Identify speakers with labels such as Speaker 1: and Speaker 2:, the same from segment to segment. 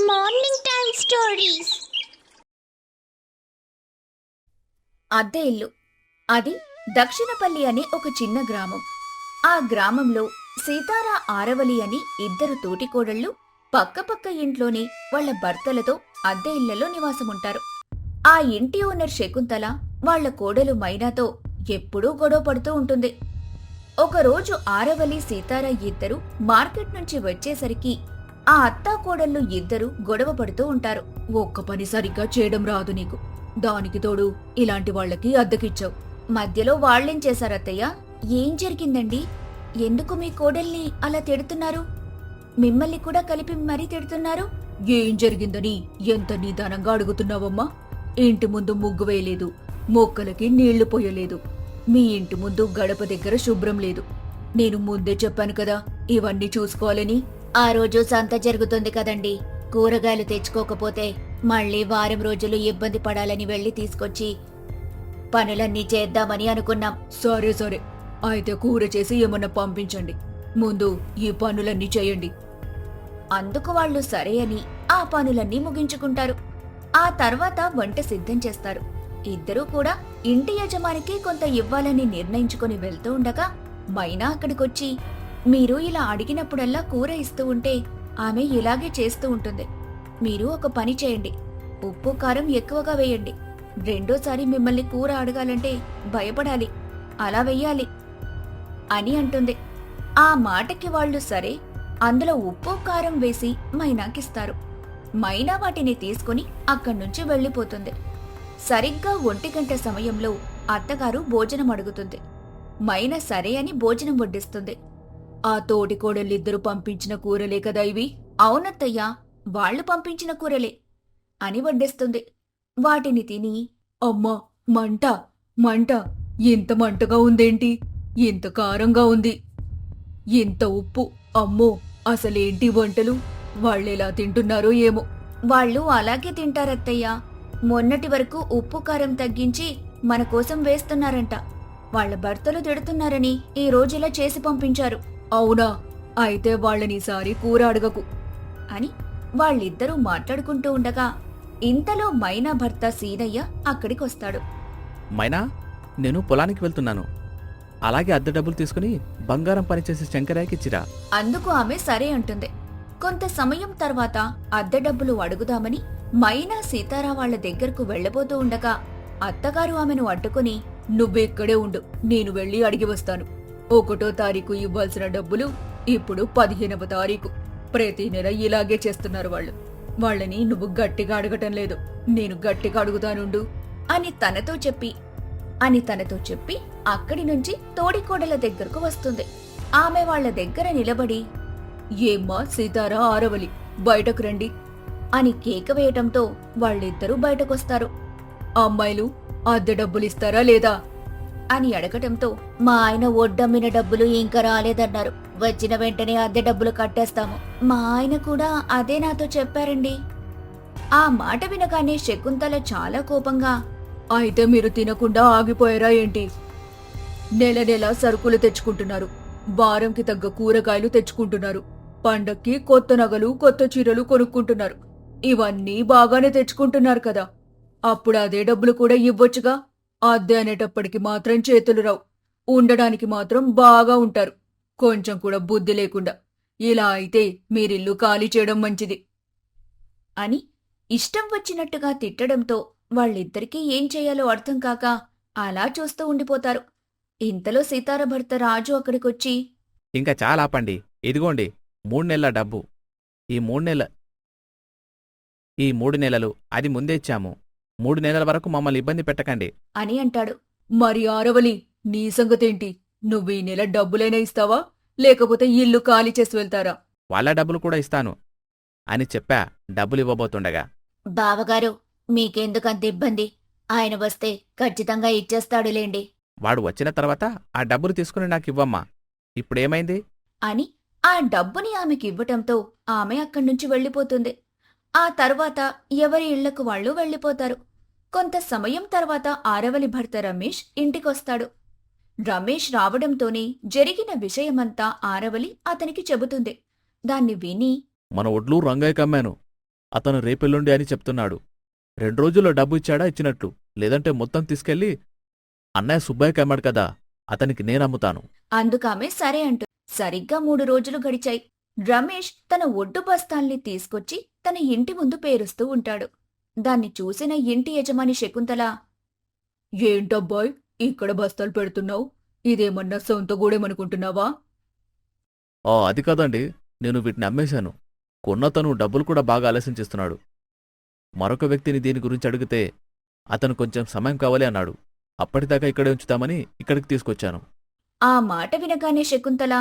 Speaker 1: Morning time stories.
Speaker 2: అద్దె ఇల్లు. అది దక్షిణపల్లి అనే ఒక చిన్న గ్రామం. ఆ గ్రామంలో సీతారా ఆరవలి అని ఇద్దరు తోటికోడళ్ళు పక్కపక్క ఇంట్లోనే వాళ్ల భర్తలతో అద్దె ఇళ్లలో నివాసముంటారు. ఆ ఇంటి ఓనర్ శకుంతల వాళ్ల కోడలు మైనాతో ఎప్పుడూ గొడవ పడుతూ ఉంటుంది. ఒకరోజు ఆరవలి సీతారా ఇద్దరు మార్కెట్ నుంచి వచ్చేసరికి ఆ అత్తా కోడళ్ళు ఇద్దరు గొడవ పడుతూ ఉంటారు. ఒక్క పని సరిగ్గా చేయడం రాదు నీకు, దానికి తోడు ఇలాంటి వాళ్లకి అద్దెకిచ్చావు. మధ్యలో వాళ్ళేం చేశారత్తయ్య? ఏం జరిగిందండి? ఎందుకు మీ కోడల్ని అలా తిడుతున్నారు? మిమ్మల్ని కూడా కలిపి మరీ తిడుతున్నారు? ఏం జరిగిందని ఎంత నిదానంగా అడుగుతున్నావమ్మా? ఇంటి ముందు ముగ్గు వేయలేదు, మొక్కలకి నీళ్లు పోయలేదు, మీ ఇంటి ముందు గడప దగ్గర శుభ్రం లేదు. నేను ముందే చెప్పాను కదా ఇవన్నీ చూసుకోవాలని. ఆ రోజు సంత జరుగుతుంది కదండి, కూరగాయలు తెచ్చుకోకపోతే మళ్ళీ వారం రోజులు ఇబ్బంది పడాలని వెళ్లి తీసుకొచ్చి పనులన్నీ చేద్దామని అనుకున్నాం. సరే సరే, అయితే కూర చేసి ఏమన్నా పంపించండి, ముందు ఈ పనులన్నీ చేయండి. అందుకు వాళ్ళు సరే అని ఆ పనులన్నీ ముగించుకుంటారు. ఆ తర్వాత వంట సిద్ధం చేస్తారు. ఇద్దరూ కూడా ఇంటి యజమానికి కొంత ఇవ్వాలని నిర్ణయించుకుని వెళ్తూ ఉండగా మైనా అక్కడికొచ్చి, మీరు ఇలా అడిగినప్పుడల్లా కూర ఇస్తూ ఉంటే ఆమె ఇలాగే చేస్తూ ఉంటుంది. మీరు ఒక పని చేయండి, ఉప్పు కారం ఎక్కువగా వేయండి. రెండోసారి మిమ్మల్ని కూర అడగాలంటే భయపడాలి, అలా వెయ్యాలి అని అంటుంది. ఆ మాటకి వాళ్ళు సరే అందులో ఉప్పు కారం వేసి మైనాకిస్తారు. మైనా వాటిని తీసుకుని అక్కడ్నుంచి వెళ్లిపోతుంది. సరిగ్గా 1 గంట సమయంలో అత్తగారు భోజనం అడుగుతుంది. మైనా సరే అని భోజనం వడ్డిస్తుంది. ఆ తోటికోడళ్ళిద్దరూ పంపించిన కూరలే కదా ఇవి? అవునత్తయ్యా, వాళ్లు పంపించిన కూరలే అని వడ్డిస్తుంది. వాటిని తిని, అమ్మా మంట మంట, ఇంత మంటగా ఉందేంటి, ఇంత కారంగా ఉంది, ఇంత ఉప్పు, అమ్మో అసలేంటి వంటలు, వాళ్ళెలా తింటున్నారో ఏమో. వాళ్ళు అలాగే తింటారత్తయ్యా, మొన్నటి వరకు ఉప్పు కారం తగ్గించి మన కోసం వేస్తున్నారంట. వాళ్ల భర్తలు తిడుతున్నారని ఈ రోజులా చేసి పంపించారు. అవునా, అయితే వాళ్ళనీసారి కూర అడగకు అని వాళ్ళిద్దరూ మాట్లాడుకుంటూ ఉండగా ఇంతలో మైనా భర్త సీనయ్య అక్కడికొస్తాడు.
Speaker 3: మైనా, నేను పొలానికి వెళ్తున్నాను, అలాగే అద్దె డబ్బులు తీసుకుని బంగారం పనిచేసే శంకరయ్యకిచ్చిరా.
Speaker 2: అందుకు ఆమె సరే అంటుంది. కొంత సమయం తర్వాత అద్దె డబ్బులు అడుగుదామని మైనా సీతారా వాళ్ల దగ్గరకు వెళ్లబోతూ ఉండగా అత్తగారు ఆమెను అడ్డుకుని, నువ్వెక్కడే ఉండు, నేను వెళ్లి అడిగి వస్తాను. 1వ తారీఖు ఇవ్వాల్సిన డబ్బులు ఇప్పుడు 15వ తారీఖు. ప్రతి నెల ఇలాగే చేస్తున్నారు వాళ్ళు. వాళ్ళని నువ్వు గట్టిగా అడగటం లేదు, నేను గట్టిగా అడుగుతానుండు అని తనతో చెప్పి అక్కడి నుంచి తోడికోడల దగ్గరకు వస్తుంది. ఆమె వాళ్ల దగ్గర నిలబడి, ఏమ్మా సీతారా ఆరవలి, బయటకు రండి అని కేక వేయటంతో వాళ్ళిద్దరూ బయటకొస్తారు. అమ్మాయిలు, అద్దె డబ్బులిస్తారా లేదా అని అడగటంతో, మా ఆయన ఒడ్డమ్మిన డబ్బులు ఇంకా రాలేదన్నారు, వచ్చిన వెంటనే అద్దె డబ్బులు కట్టేస్తాము. మా ఆయన కూడా అదే నాతో చెప్పారండి. ఆ మాట వినగానే శకుంతల చాలా కోపంగా, అయితే మీరు తినకుండా ఆగిపోయారా ఏంటి? నెల నెల సరుకులు తెచ్చుకుంటున్నారు, వారంకి తగ్గ కూరగాయలు తెచ్చుకుంటున్నారు, పండక్కి కొత్త నగలు కొత్త చీరలు కొనుక్కుంటున్నారు, ఇవన్నీ బాగానే తెచ్చుకుంటున్నారు కదా, అప్పుడు అదే డబ్బులు కూడా ఇవ్వొచ్చుగా. అద్దె అనేటప్పటికి మాత్రం చేతులు రావు, ఉండడానికి మాత్రం బాగా ఉంటారు, కొంచెం కూడా బుద్ధి లేకుండా. ఇలా అయితే మీరిల్లు ఖాళీ చేయడం మంచిది అని ఇష్టం వచ్చినట్టుగా తిట్టడంతో వాళ్ళిద్దరికీ ఏం చెయ్యాలో అర్థం కాక అలా చూస్తూ ఉండిపోతారు. ఇంతలో సీతార భర్త రాజు అక్కడికొచ్చి,
Speaker 3: ఇంకా చాలా ఆపండి, ఇదిగోండి 3 నెలల డబ్బు. ఈ 3 నెలలు అది ముందే ఇచ్చాము, 3 నెలల వరకు మమ్మల్ని ఇబ్బంది పెట్టకండి
Speaker 2: అని అంటాడు. మరి ఆరవలి, నీ సంగతేంటి? నువ్వు ఈ నెల డబ్బులైనా ఇస్తావా, లేకపోతే ఇల్లు ఖాళీ చేసి వెళ్తారా?
Speaker 3: వాళ్ళ డబ్బులు కూడా ఇస్తాను అని చెప్పా డబ్బులు ఇవ్వబోతుండగా.
Speaker 2: బావగారు, మీకెందుకంత ఇబ్బంది, ఆయన వస్తే ఖచ్చితంగా ఇచ్చేస్తాడులేండి.
Speaker 3: వాడు వచ్చిన తర్వాత ఆ డబ్బులు తీసుకుని నాకివ్వమ్మా, ఇప్పుడేమైంది
Speaker 2: అని ఆ డబ్బుని ఆమెకివ్వటంతో ఆమె అక్కడ్నుంచి వెళ్లిపోతుంది. ఆ తర్వాత ఎవరి ఇళ్లకు వాళ్ళు వెళ్లిపోతారు. కొంత సమయం తర్వాత ఆరవలి భర్త రమేష్ ఇంటికొస్తాడు. రమేష్ రావడంతోనే జరిగిన విషయమంతా ఆరవలి అతనికి చెబుతుంది. దాన్ని విని,
Speaker 3: మన ఒడ్లు రంగయ్య కమ్మాను, అతను రేపెల్లుండి అని చెప్తున్నాడు. 2 రోజుల్లో డబ్బు ఇచ్చాడా ఇచ్చినట్లు, లేదంటే మొత్తం తీసుకెళ్ళి అన్నయ్య సుబ్బయ్యకి అమ్మాడు కదా, అతనికి నేనమ్ముతాను.
Speaker 2: అందుకామె సరే అంటూ సరిగ్గా 3 రోజులు గడిచాయి. రమేష్ తన ఒడ్డు బస్తాల్ని తీసుకొచ్చి తన ఇంటి ముందు పేరుస్తూ ఉంటాడు. దాన్ని చూసిన ఇంటి యజమాని శకుంతల, ఏంటబ్బాయ్ ఇక్కడ బస్తాలు పెడుతున్నావు? ఇదేమన్నా సొంత గూడేమనుకుంటున్నావా?
Speaker 3: అది కాదండి, నేను వీటిని అమ్మేశాను. కొన్నతను డబ్బులు కూడా బాగా ఆలస్యం చేస్తున్నాడు. మరొక వ్యక్తిని దీని గురించి అడిగితే అతను కొంచెం సమయం కావాలి అన్నాడు. అప్పటిదాకా ఇక్కడే ఉంచుతామని ఇక్కడికి తీసుకొచ్చాను.
Speaker 2: ఆ మాట వినగానే శకుంతల,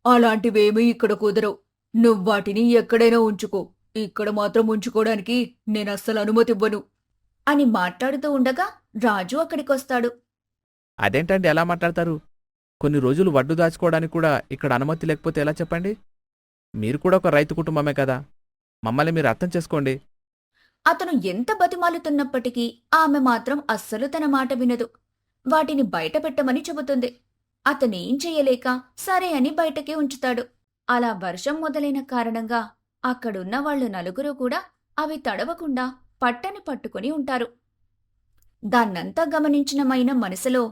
Speaker 2: అలాంటివేమీ ఇక్కడ కుదరవు. నువ్వాటిని ఎక్కడైనా ఉంచుకో, ఇక్కడ మాత్రం ఉంచుకోవడానికి నేనస్సలు అనుమతివ్వను అని మాట్లాడుతూ ఉండగా రాజు అక్కడికొస్తాడు.
Speaker 3: అదేంటండి ఎలా మాట్లాడతారు? కొన్ని రోజులు వడ్డు దాచుకోవడానికి కూడా ఇక్కడ అనుమతి లేకపోతే ఎలా చెప్పండి? మీరు కూడా ఒక రైతు కుటుంబమే కదా, మమ్మల్ని మీరు అర్థం చేసుకోండి.
Speaker 2: అతను ఎంత బతిమాలుతున్నప్పటికీ ఆమె మాత్రం అస్సలు తన మాట వినదు. వాటిని బయట పెట్టమని చెబుతుంది. అతనేం చెయ్యలేక సరే అని బయటకే ఉంచుతాడు. అలా వర్షం మొదలైన కారణంగా అక్కడున్న వాళ్ళు నలుగురు కూడా అవి తడవకుండా పట్టని పట్టుకుని ఉంటారు. దాన్నంతా గమనించిన మైన మనసులో,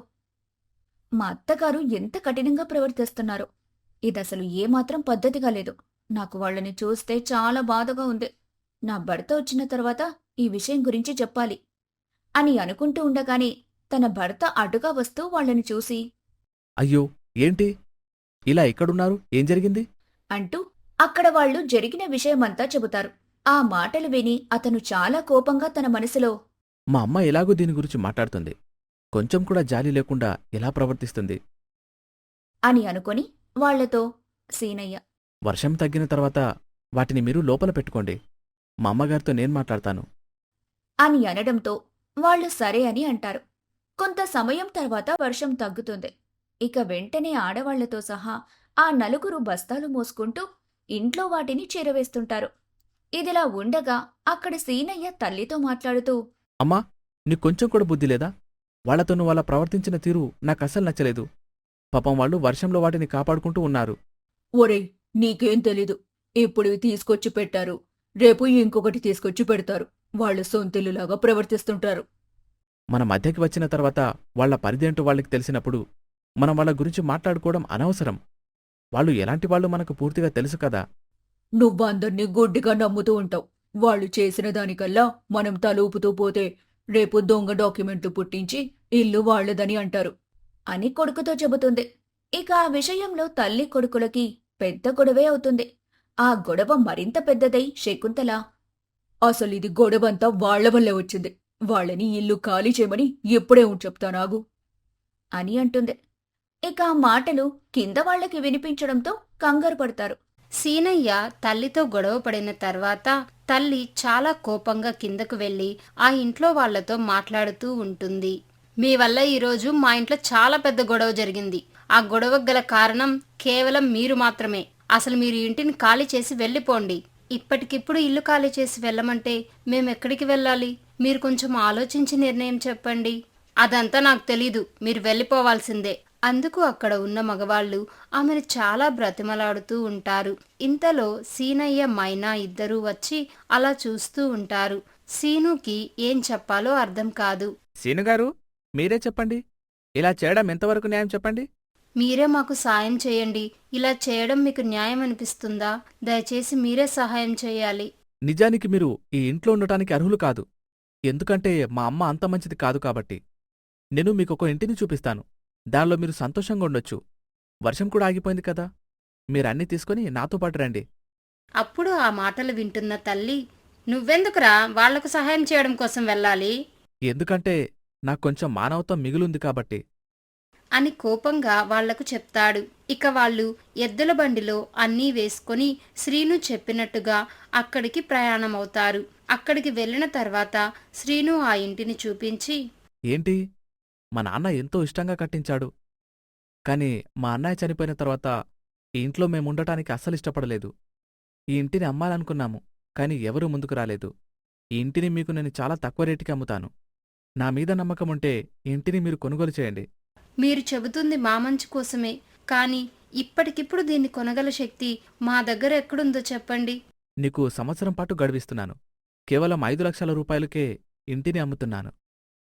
Speaker 2: మా అత్తగారు ఎంత కఠినంగా ప్రవర్తిస్తున్నారో, ఇదసలు ఏమాత్రం పద్ధతిగా లేదు. నాకు వాళ్ళని చూస్తే చాలా బాధగా ఉంది. నా భర్త వచ్చిన తర్వాత ఈ విషయం గురించి చెప్పాలి అని అనుకుంటూ ఉండగానే తన భర్త అడ్డుగా వస్తూ వాళ్ళని చూసి,
Speaker 3: అయ్యో ఏంటి ఇలా ఇక్కడున్నారు, ఏం జరిగింది
Speaker 2: అంటూ అక్కడ వాళ్ళు జరిగిన విషయమంతా చెబుతారు. ఆ మాటలు విని అతను చాలా కోపంగా తన మనసులో,
Speaker 3: మా అమ్మ ఎలాగో దీని గురించి మాట్లాడుతుంది, కొంచెం కూడా జాలి లేకుండా ఎలా ప్రవర్తిస్తుంది
Speaker 2: అని అనుకొని వాళ్లతో, సీనయ్య,
Speaker 3: వర్షం తగ్గిన తర్వాత వాటిని మీరు లోపల పెట్టుకోండి, మా అమ్మగారితో నేను మాట్లాడతాను
Speaker 2: అని అనడంతో వాళ్ళు సరే అని అంటారు. కొంత సమయం తర్వాత వర్షం తగ్గుతుంది. ఇక వెంటనే ఆడవాళ్లతో సహా ఆ నలుగురు బస్తాలు మోసుకుంటూ ఇంట్లో వాటిని చేరవేస్తుంటారు. ఇదిలా ఉండగా అక్కడ సీనయ్య తల్లితో మాట్లాడుతూ,
Speaker 3: అమ్మా, నీకు కొంచెం కూడా బుద్ధి లేదా? వాళ్లతో నువ్వు అలా ప్రవర్తించిన తీరు నాకస్సలు నచ్చలేదు. పాపం వాళ్ళు వర్షంలో వాటిని కాపాడుకుంటూ ఉన్నారు.
Speaker 2: ఒరేయ్, నీకేం తెలీదు. ఇప్పుడు ఇవి తీసుకొచ్చి పెట్టారు, రేపు ఇంకొకటి తీసుకొచ్చి పెడతారు. వాళ్ళు సొంతిల్లులాగా ప్రవర్తిస్తుంటారు.
Speaker 3: మన మధ్యకి వచ్చిన తర్వాత వాళ్ల పరిధేంటో వాళ్ళకి తెలిసినప్పుడు మనం వాళ్ళ గురించి మాట్లాడుకోవడం అనవసరం. వాళ్ళు ఎలాంటి వాళ్ళు మనకు పూర్తిగా తెలుసు కదా.
Speaker 2: నువ్వందర్నీ గుడ్డిగా నమ్ముతూ ఉంటావు. వాళ్ళు చేసిన దానికల్లా మనం తలూపుతూ పోతే రేపు దొంగ డాక్యుమెంట్లు పుట్టించి ఇల్లు వాళ్లదని అంటారు అని కొడుకుతో చెబుతుంది. ఇక ఆ విషయంలో తల్లి కొడుకులకి పెద్ద గొడవే అవుతుంది. ఆ గొడవ మరింత పెద్దదై శకుంతల, అసలిది గొడవంతా వాళ్ల వల్లే వచ్చింది. వాళ్ళని ఇల్లు ఖాళీ చేయమని ఎప్పుడే చెప్తానాగు అని అంటుంది. ఇక ఆ మాటలు కింద వాళ్లకి వినిపించడంతో కంగారు పడతారు.
Speaker 4: సీనయ్య తల్లితో గొడవ పడిన తర్వాత తల్లి చాలా కోపంగా కిందకు వెళ్లి ఆ ఇంట్లో వాళ్లతో మాట్లాడుతూ ఉంటుంది. మీ వల్ల ఈరోజు మా ఇంట్లో చాలా పెద్ద గొడవ జరిగింది. ఆ గొడవకు గల కారణం కేవలం మీరు మాత్రమే. అసలు మీరు ఇంటిని ఖాళీ చేసి వెళ్ళిపోండి. ఇప్పటికిప్పుడు ఇల్లు ఖాళీ చేసి వెళ్ళమంటే మేమెక్కడికి వెళ్ళాలి? మీరు కొంచెం ఆలోచించి నిర్ణయం చెప్పండి. అదంతా నాకు తెలీదు, మీరు వెళ్ళిపోవాల్సిందే. అందుకు అక్కడ ఉన్న మగవాళ్లు ఆమెను చాలా బ్రతిమలాడుతూ ఉంటారు. ఇంతలో సీనయ్య మైనా ఇద్దరూ వచ్చి అలా చూస్తూ ఉంటారు. సీనుకి ఏం చెప్పాలో అర్థం కాదు.
Speaker 3: సీనుగారు, మీరే చెప్పండి, ఇలా చేయడం ఎంతవరకు న్యాయం చెప్పండి?
Speaker 4: మీరే మాకు సాయం చేయండి. ఇలా చేయడం మీకు న్యాయం అనిపిస్తుందా? దయచేసి మీరే సహాయం చేయాలి.
Speaker 3: నిజానికి మీరు ఈ ఇంట్లో ఉండటానికి అర్హులు కాదు. ఎందుకంటే మా అమ్మ అంత మంచిది కాదు కాబట్టి. నేను మీకొక ఇంటిని చూపిస్తాను, దానిలో మీరు సంతోషంగా ఉండొచ్చు. వర్షం కూడా ఆగిపోయింది కదా, మీరన్నీ తీసుకుని నాతో పాటు రండి.
Speaker 4: అప్పుడు ఆ మాటలు వింటున్న తల్లి, నువ్వెందుకురా వాళ్లకు సహాయం చేయడం కోసం వెళ్ళాలి?
Speaker 3: ఎందుకంటే నాకు కొంచెం మానవత్వం మిగులుంది కాబట్టి
Speaker 4: అని కోపంగా వాళ్లకు చెప్తాడు. ఇక వాళ్ళు ఎద్దుల బండిలో అన్నీ వేసుకొని శ్రీను చెప్పినట్టుగా అక్కడికి ప్రయాణమవుతారు. అక్కడికి వెళ్లిన తర్వాత శ్రీను ఆ ఇంటిని చూపించి,
Speaker 3: ఏంటి, మా నాన్న ఎంతో ఇష్టంగా కట్టించాడు, కాని మా అన్నయ్య చనిపోయిన తర్వాత ఈ ఇంట్లో మేముండటానికి అస్సలు ఇష్టపడలేదు. ఈ ఇంటిని అమ్మాలనుకున్నాము, కాని ఎవరూ ముందుకు రాలేదు. ఈ ఇంటిని మీకు నేను చాలా తక్కువ రేటుకి అమ్ముతాను. నా మీద నమ్మకముంటే ఈ ఇంటిని మీరు కొనుగోలు చేయండి.
Speaker 4: మీరు చెబుతుంది మా మంచి కోసమే, కాని ఇప్పటికిప్పుడు దీన్ని కొనగల శక్తి మా దగ్గర ఎక్కడుందో చెప్పండి.
Speaker 3: నీకు సంవత్సరం పాటు గడువిస్తున్నాను. కేవలం 5 లక్షల రూపాయలకే ఇంటిని అమ్ముతున్నాను.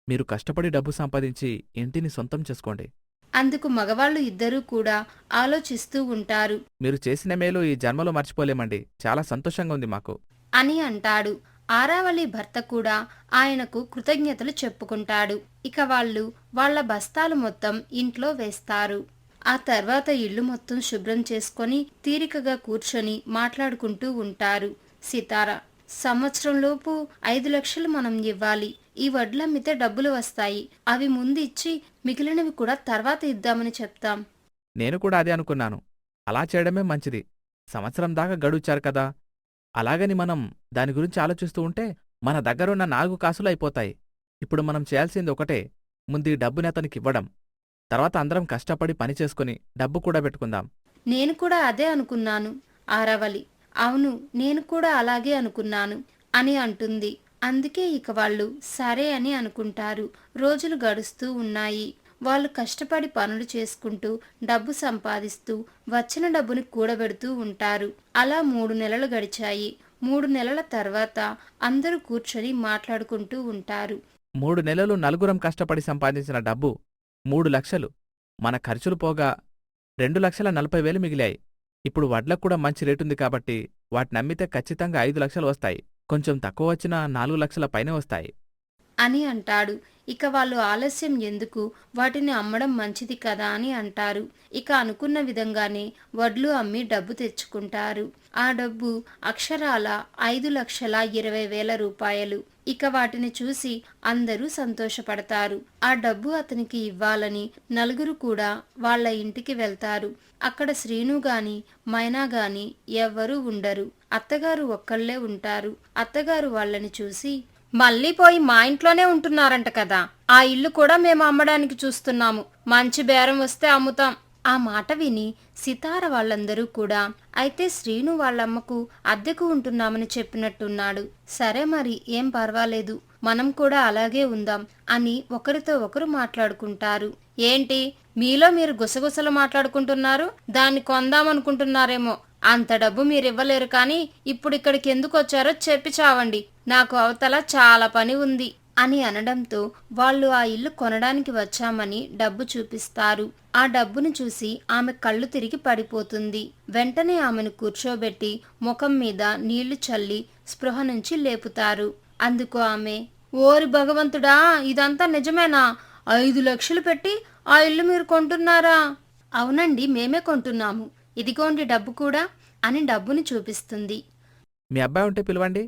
Speaker 3: మీరు కష్టపడి డబ్బు సంపాదించి ఇంటిని సొంతం చేసుకోండి.
Speaker 4: అందుకు మగవాళ్ళు ఇద్దరూ కూడా ఆలోచిస్తూ ఉంటారు
Speaker 3: మీరు చేసిన మేలు ఈ జన్మలో మర్చిపోలేమండి. చాలా సంతోషంగా ఉంది మాకు.
Speaker 4: అని అంటాడు. ఆరావళి భర్త కూడా ఆయనకు కృతజ్ఞతలు చెప్పుకుంటాడు. ఇక వాళ్ళు వాళ్ళ బస్తాలు మొత్తం ఇంట్లో వేస్తారు. ఆ తర్వాత ఇల్లు మొత్తం శుభ్రం చేసుకొని తీరికగా కూర్చొని మాట్లాడుకుంటూ ఉంటారు. సితార, సంవత్సరంలోపు 5 లక్షలు మనం ఇవ్వాలి. ఈ వడ్లమ్మితే డబ్బులు వస్తాయి. అవి ముందు ఇచ్చి మిగిలినవి కూడా తర్వాత ఇద్దామని చెప్తాం.
Speaker 3: నేను కూడా అదే అనుకున్నాను. అలా చేయడమే మంచిది. సంవత్సరం దాకా గడువుచ్చారు కదా. అలాగని మనం దాని గురించి ఆలోచిస్తూ ఉంటే మన దగ్గరున్న 4 కాసులు అయిపోతాయి. ఇప్పుడు మనం చేయాల్సింది ఒకటే, ముందు ఈ డబ్బుని అతనికివ్వడం. తర్వాత అందరం కష్టపడి పని చేసుకుని డబ్బు కూడా పెట్టుకుందాం.
Speaker 4: నేను కూడా అదే అనుకున్నాను. ఆరావళి, అవును, నేను కూడా అలాగే అనుకున్నాను అని అంటుంది. అందుకే ఇక వాళ్ళు సరే అని అనుకుంటారు. రోజులు గడుస్తూ ఉన్నాయి. వాళ్ళు కష్టపడి పనులు చేసుకుంటూ డబ్బు సంపాదిస్తూ వచ్చిన డబ్బుని కూడబెడుతూ ఉంటారు. అలా 3 నెలలు గడిచాయి. 3 నెలల తర్వాత అందరూ కూర్చొని మాట్లాడుకుంటూ ఉంటారు.
Speaker 3: 3 నెలలు నలుగురం కష్టపడి సంపాదించిన డబ్బు 3 లక్షలు. మన ఖర్చులు పోగా 2,40,000 మిగిలాయి. ఇప్పుడు వడ్లకు కూడా మంచి రేటుంది కాబట్టి వాటినమ్మితే ఖచ్చితంగా 5 లక్షలు వస్తాయి. కొంచెం తక్కువ వచ్చినా 4 లక్షల పైనే వస్తాయి
Speaker 4: అని అంటాడు. ఇక వాళ్ళు ఆలస్యం ఎందుకు, వాటిని అమ్మడం మంచిది కదా అని అంటారు. ఇక అనుకున్న విధంగానే వడ్లు అమ్మి డబ్బు తెచ్చుకుంటారు. ఆ డబ్బు అక్షరాల 5,20,000 రూపాయలు. ఇక వాటిని చూసి అందరూ సంతోషపడతారు. ఆ డబ్బు అతనికి ఇవ్వాలని నలుగురు కూడా వాళ్ళ ఇంటికి వెళ్తారు. అక్కడ శ్రీను గాని మైనా గాని ఎవ్వరూ ఉండరు. అత్తగారు ఒక్కళ్లే ఉంటారు. అత్తగారు వాళ్ళని చూసి, మళ్ళీ పోయి మా ఇంట్లోనే ఉంటున్నారంట కదా, ఆ ఇల్లు కూడా మేము అమ్మడానికి చూస్తున్నాము. మంచి బేరం వస్తే అమ్ముతాం. ఆ మాట విని సితార వాళ్ళందరూ కూడా, అయితే శ్రీను వాళ్ళమ్మకు అద్దెకు ఉంటున్నామని చెప్పినట్టున్నాడు. సరే మరి, ఏం పర్వాలేదు, మనం కూడా అలాగే ఉందాం అని ఒకరితో ఒకరు మాట్లాడుకుంటారు. ఏంటి మీలో మీరు గుసగుసలు మాట్లాడుకుంటున్నారు? దాన్ని కొందామనుకుంటున్నారేమో. అంత డబ్బు మీరివ్వలేరు, కానీ ఇప్పుడు ఇక్కడికి ఎందుకు వచ్చారో చెప్పి చావండి. నాకు అవతల చాలా పని ఉంది అని అనడంతో వాళ్ళు ఆ ఇల్లు కొనడానికి వచ్చామని డబ్బు చూపిస్తారు. ఆ డబ్బును చూసి ఆమె కళ్ళు తిరిగి పడిపోతుంది. వెంటనే ఆమెను కూర్చోబెట్టి ముఖం మీద నీళ్లు చల్లి స్పృహ నుంచి లేపుతారు. అందుకు ఆమె, ఓరి భగవంతుడా, ఇదంతా నిజమేనా? 5 లక్షలు పెట్టి ఆ ఇల్లు మీరు కొంటున్నారా? అవునండి, మేమే కొంటున్నాము. ఇదిగోండి డబ్బు కూడా అని డబ్బుని చూపిస్తుంది.
Speaker 3: మీ అబ్బాయి ఉంటే పిలవండి.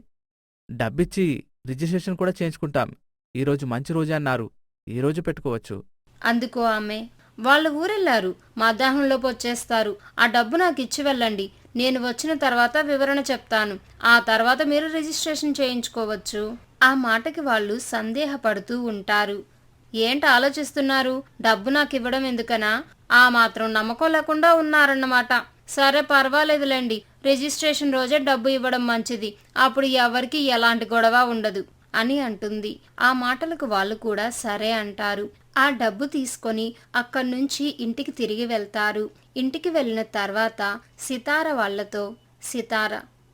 Speaker 3: డబ్బిచ్చి రిజిస్ట్రేషన్ కూడా చేయించుకుంటాం. ఈరోజు మంచి రోజే అన్నారు, ఈరోజు పెట్టుకోవచ్చు.
Speaker 4: అందుకో ఆమె, వాళ్ళ ఊరెళ్ళారు, మధ్యాహ్నంలోపు వచ్చేస్తారు. ఆ డబ్బు నాకు ఇచ్చి వెళ్ళండి. నేను వచ్చిన తర్వాత వివరణ చెప్తాను. ఆ తర్వాత మీరు రిజిస్ట్రేషన్ చేయించుకోవచ్చు. ఆ మాటకి వాళ్ళు సందేహపడుతూ ఉంటారు. ఏంటి ఆలోచిస్తున్నారు? డబ్బు నాకు ఇవ్వడం ఎందుకనా? ఆ మాత్రం నమ్మకం లేకుండా ఉన్నారన్నమాట. సరే పర్వాలేదులేండి, రిజిస్ట్రేషన్ రోజే డబ్బు ఇవ్వడం మంచిది. అప్పుడు ఎవరికి ఎలాంటి గొడవ ఉండదు అని అంటుంది. ఆ మాటలకు వాళ్ళు కూడా సరే అంటారు. ఆ డబ్బు తీసుకొని అక్కడి నుంచి ఇంటికి తిరిగి వెళ్తారు. ఇంటికి వెళ్ళిన తర్వాత సితార వాళ్లతో, సితార,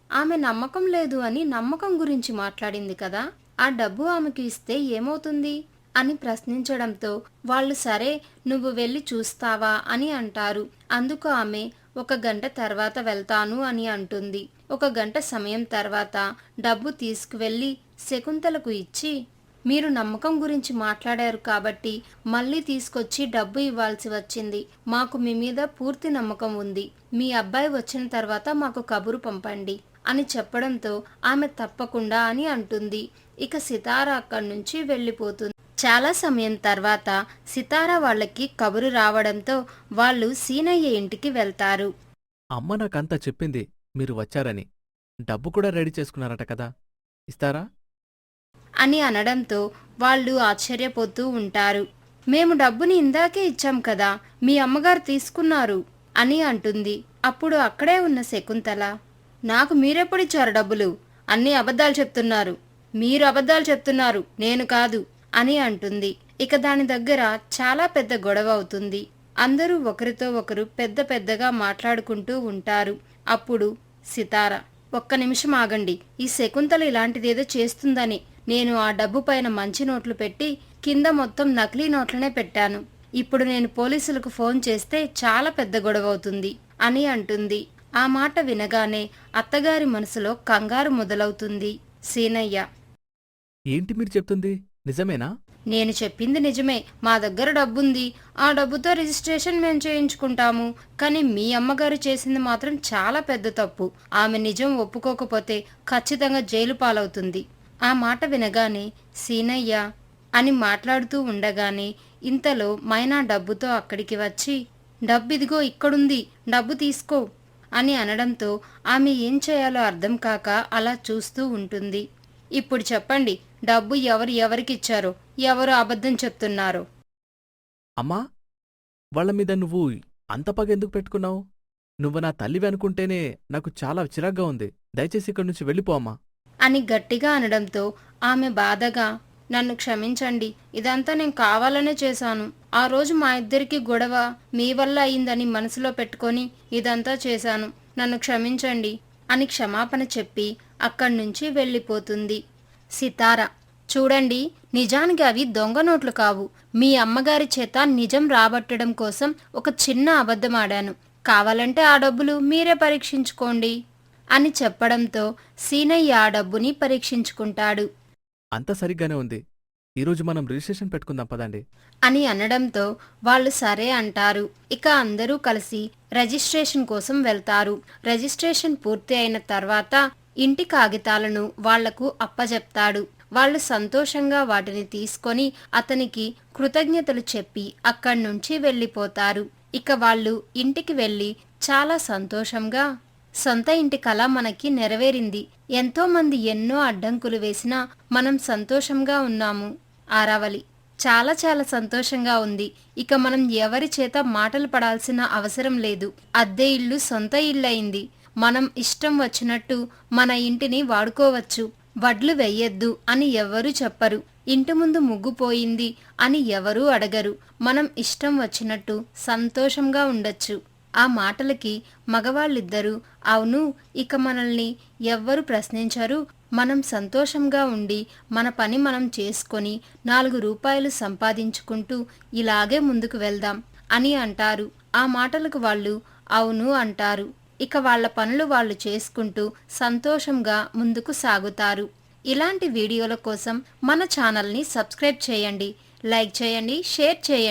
Speaker 4: ఆమె నమ్మకం లేదు అని నమ్మకం గురించి మాట్లాడింది కదా, ఆ డబ్బు ఆమెకు ఇస్తే ఏమవుతుంది అని ప్రశ్నించడంతో వాళ్ళు సరే, నువ్వు వెళ్ళి చూస్తావా అని అంటారు. అందుకు ఆమె 1 గంట తర్వాత వెళ్తాను అని అంటుంది. 1 గంట సమయం తర్వాత డబ్బు తీసుకువెళ్ళి శకుంతలకు ఇచ్చి, మీరు నమ్మకం గురించి మాట్లాడారు కాబట్టి మళ్ళీ తీసుకొచ్చి డబ్బు ఇవ్వాల్సి వచ్చింది. మాకు మీ మీద పూర్తి నమ్మకం ఉంది. మీ అబ్బాయి వచ్చిన తర్వాత మాకు కబురు పంపండి అని చెప్పడంతో ఆమె తప్పకుండా అని అంటుంది. ఇక సితార అక్కడి నుంచి వెళ్ళిపోతుంది. చాలా సమయం తర్వాత సితార వాళ్ళకి కబురు రావడంతో వాళ్ళు సీనయ్య ఇంటికి వెళ్తారు.
Speaker 3: అమ్మ నాకంతా చెప్పింది మీరు వచ్చారని. డబ్బు కూడా రెడీ చేసుకున్నారట కదా, ఇస్తారా
Speaker 4: అని అనడంతో వాళ్ళు ఆశ్చర్యపోతూ ఉంటారు. మేము డబ్బుని ఇందాకే ఇచ్చాం కదా, మీ అమ్మగారు తీసుకున్నారు అని అంటుంది. అప్పుడు అక్కడే ఉన్న శకుంతల, నాకు మీరెప్పుడిచ్చారు డబ్బులు? అన్నీ అబద్ధాలు చెప్తున్నారు. మీరు అబద్ధాలు చెప్తున్నారు, నేను కాదు అని అంటుంది. ఇక దాని దగ్గర చాలా పెద్ద గొడవ అవుతుంది. అందరూ ఒకరితో ఒకరు పెద్దగా మాట్లాడుకుంటూ ఉంటారు. అప్పుడు సితార, ఒక్క నిమిషం ఆగండి. ఈ శకుంతల ఇలాంటిదేదో చేస్తుందని నేను ఆ డబ్బు పైన మంచి నోట్లు పెట్టి కింద మొత్తం నకిలీ నోట్లనే పెట్టాను. ఇప్పుడు నేను పోలీసులకు ఫోన్ చేస్తే చాలా పెద్ద గొడవ అవుతుంది అని అంటుంది. ఆ మాట వినగానే అత్తగారి మనసులో కంగారు మొదలవుతుంది. సీనయ్య:
Speaker 3: ఏంటి మీరు చెప్తుంది నిజమేనా?
Speaker 4: నేను చెప్పింది నిజమే. మా దగ్గర డబ్బుంది. ఆ డబ్బుతో రిజిస్ట్రేషన్ మేం చేయించుకుంటాము. కానీ మీ అమ్మగారు చేసింది మాత్రం చాలా పెద్ద తప్పు. ఆమె నిజం ఒప్పుకోకపోతే ఖచ్చితంగా జైలు పాలవుతుంది. ఆ మాట వినగానే సీనయ్య అని మాట్లాడుతూ ఉండగానే ఇంతలో మైనా డబ్బుతో అక్కడికి వచ్చి, డబ్బిదిగో ఇక్కడుంది, డబ్బు తీసుకో అని అనడంతో ఆమె ఏం చేయాలో అర్థం కాక అలా చూస్తూ ఉంటుంది. ఇప్పుడు చెప్పండి, డబ్బు ఎవరికిచ్చారో, ఎవరు అబద్ధం చెప్తున్నారో?
Speaker 3: అమ్మా, వాళ్ళ మీద నువ్వు అంత పగెందుకు పెట్టుకున్నావు? నువ్వు నా తల్లివి అనుకుంటేనే నాకు చాలా చిరాగ్గా ఉంది. దయచేసి ఇక్కడి నుంచి వెళ్ళిపో అమ్మా
Speaker 4: అని గట్టిగా అనడంతో ఆమె బాధగా, నన్ను క్షమించండి, ఇదంతా నేను కావాలనే చేశాను. ఆ రోజు మా ఇద్దరికి గొడవ మీ వల్ల అయిందని మనసులో పెట్టుకొని ఇదంతా చేశాను, నన్ను క్షమించండి అని క్షమాపణ చెప్పి అక్కడి నుంచి వెళ్ళిపోతుంది. సితార: చూడండి, నిజానికి అవి దొంగ నోట్లు కావు. మీ అమ్మగారి చేత నిజం రాబట్టడం కోసం ఒక చిన్న అబద్ధమాడాను. కావాలంటే ఆ డబ్బులు మీరే పరీక్షించుకోండి అని చెప్పడంతో సీనయ్య ఆ డబ్బుని పరీక్షించుకుంటాడు.
Speaker 3: అంతా సరిగ్గానే ఉంది. ఈరోజు మనం రిజిస్ట్రేషన్ పెట్టుకుందాం పదండి
Speaker 4: అని అనడంతో వాళ్ళు సరే అంటారు. ఇక అందరూ కలిసి రిజిస్ట్రేషన్ కోసం వెళ్తారు. రిజిస్ట్రేషన్ పూర్తి అయిన తర్వాత ఇంటి కాగితాలను వాళ్లకు అప్పజెప్తాడు. వాళ్ళు సంతోషంగా వాటిని తీసుకొని అతనికి కృతజ్ఞతలు చెప్పి అక్కడి నుంచి వెళ్ళిపోతారు. ఇక వాళ్ళు ఇంటికి వెళ్ళి చాలా సంతోషంగా, సొంత ఇంటి కల మనకి నెరవేరింది, ఎంతో మంది ఎన్నో అడ్డంకులు వేసినా మనం సంతోషంగా ఉన్నాము. ఆరావళి: చాలా చాలా సంతోషంగా ఉంది. ఇక మనం ఎవరి చేత మాటలు పడాల్సిన అవసరం లేదు. అద్దె ఇల్లు సొంత ఇల్లయింది. మనం ఇష్టం వచ్చినట్టు మన ఇంటిని వాడుకోవచ్చు. వడ్లు వెయ్యొద్దు అని ఎవ్వరూ చెప్పరు. ఇంటి ముందు ముగ్గుపోయింది అని ఎవరూ అడగరు. మనం ఇష్టం వచ్చినట్టు సంతోషంగా ఉండొచ్చు. ఆ మాటలకి మగవాళ్ళిద్దరూ, అవును, ఇక మనల్ని ఎవ్వరు ప్రశ్నించరు, మనం సంతోషంగా ఉండి మన పని మనం చేసుకొని 4 రూపాయలు సంపాదించుకుంటూ ఇలాగే ముందుకు వెళ్దాం అని అంటారు. ఆ మాటలకు వాళ్ళు అవును అంటారు. ఇక వాళ్ళ పనులు వాళ్ళు చేసుకుంటూ సంతోషంగా ముందుకు సాగుతారు. ఇలాంటి వీడియోల కోసం మన ఛానల్ని సబ్స్క్రైబ్ చేయండి, లైక్ చేయండి, షేర్ చేయండి.